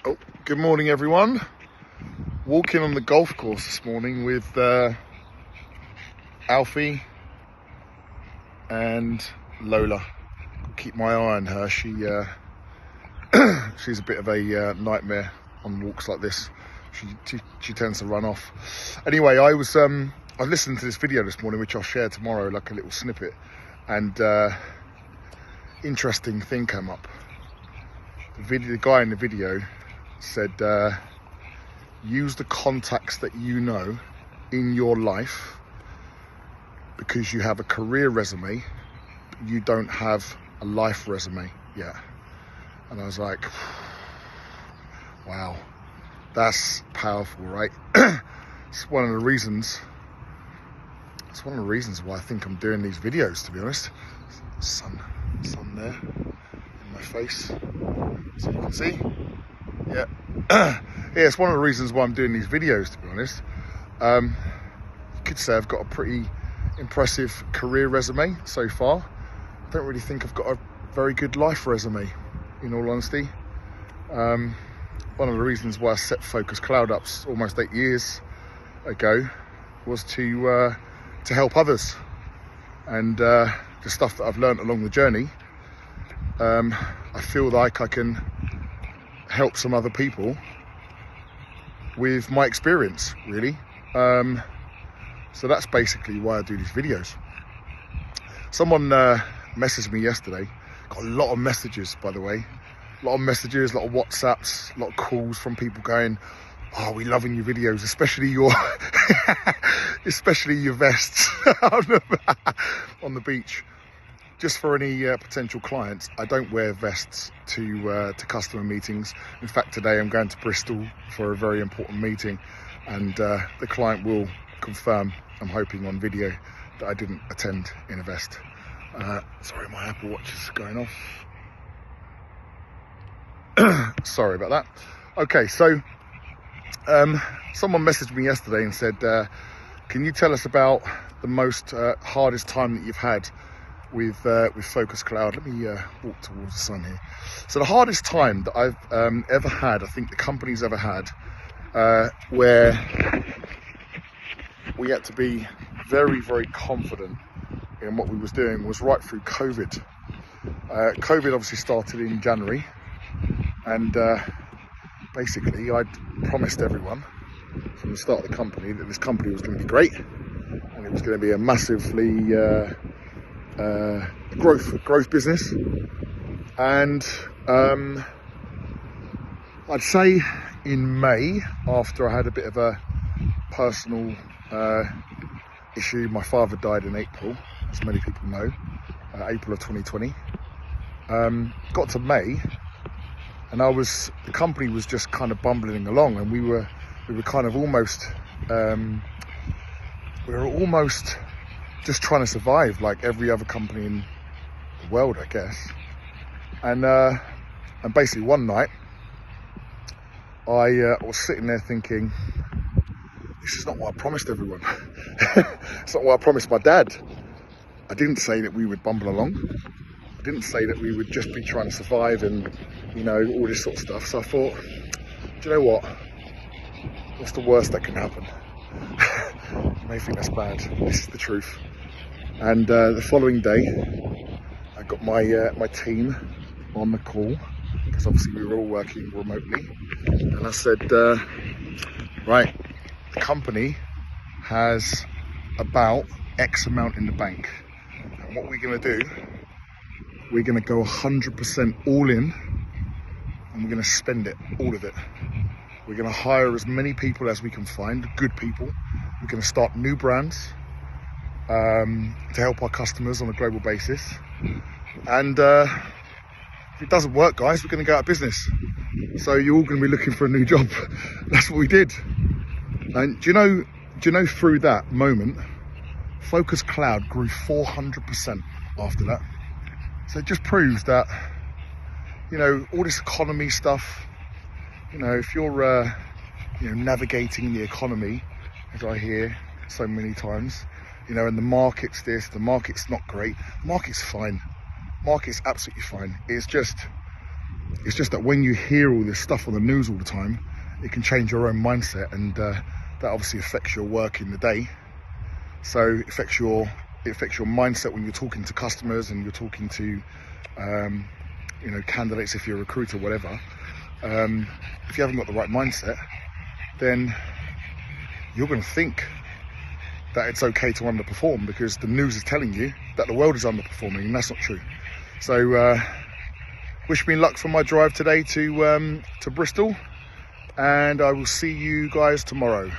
Oh, good morning everyone. Walking on the golf course this morning with Alfie and Lola. Keep my eye on her. She's a bit of a nightmare on walks like this. She tends to run off. Anyway, I listened to this video this morning, which I'll share tomorrow, like a little snippet, and interesting thing came up. The guy in the video said, use the contacts that you know in your life, because you have a career resume, but you don't have a life resume yet. And I was like, wow, that's powerful, right? It's one of the reasons why I think I'm doing these videos, to be honest. Sun there in my face, so you can see. Yeah. Yeah, it's one of the reasons why I'm doing these videos, to be honest. You could say I've got a pretty impressive career resume so far. I don't really think I've got a very good life resume, in all honesty. One of the reasons why I set Focus Cloud up almost 8 years ago was to help others, and the stuff that I've learned along the journey, I feel like I can help some other people with my experience, really. So that's basically why I do these videos. Someone messaged me yesterday. Got a lot of messages, by the way. A lot of messages, a lot of WhatsApps, a lot of calls from people going, "Oh, we're loving your videos, especially your especially your vests on the beach." Just for any potential clients, I don't wear vests to customer meetings. In fact, today I'm going to Bristol for a very important meeting, and the client will confirm, I'm hoping on video, that I didn't attend in a vest. Sorry, my Apple Watch is going off. Sorry about that. Okay, so someone messaged me yesterday and said, can you tell us about the most hardest time that you've had with Focus Cloud? Let me walk towards the sun here. So the hardest time that I've ever had, I think the company's ever had, where we had to be very, very confident in what we was doing, was right through COVID. COVID obviously started in January, and basically I'd promised everyone from the start of the company that this company was going to be great, and it was going to be a massively growth business. And I'd say in May, after I had a bit of a personal issue, my father died in April, as many people know, April of 2020. Got to May, and the company was just kind of bumbling along, and we were kind of almost just trying to survive like every other company in the world, I guess. And basically one night I was sitting there thinking, this is not what I promised everyone. It's not what I promised my dad. I didn't say that we would bumble along. I didn't say that we would just be trying to survive and, all this sort of stuff. So I thought, do you know what? What's the worst that can happen? You may think that's bad. This is the truth. And the following day, I got my team on the call, because obviously we were all working remotely. And I said, right, the company has about X amount in the bank. And what we're going to do, we're going to go 100% all in, and we're going to spend it, all of it. We're going to hire as many people as we can find, good people. We're going to start new brands to help our customers on a global basis. And if it doesn't work, guys, we're going to go out of business. So you're all going to be looking for a new job. That's what we did. And do you know through that moment, Focus Cloud grew 400% after that. So it just proves that, all this economy stuff, if you're, navigating the economy, as I hear so many times, and the market's this, the market's not great. The market's fine. Market's absolutely fine. It's just It's just that when you hear all this stuff on the news all the time, it can change your own mindset, and that obviously affects your work in the day. So it affects your mindset when you're talking to customers and you're talking to candidates, if you're a recruiter, whatever. If you haven't got the right mindset, then you're going to think that it's okay to underperform because the news is telling you that the world is underperforming, and that's not true. So wish me luck for my drive today to Bristol, and I will see you guys tomorrow.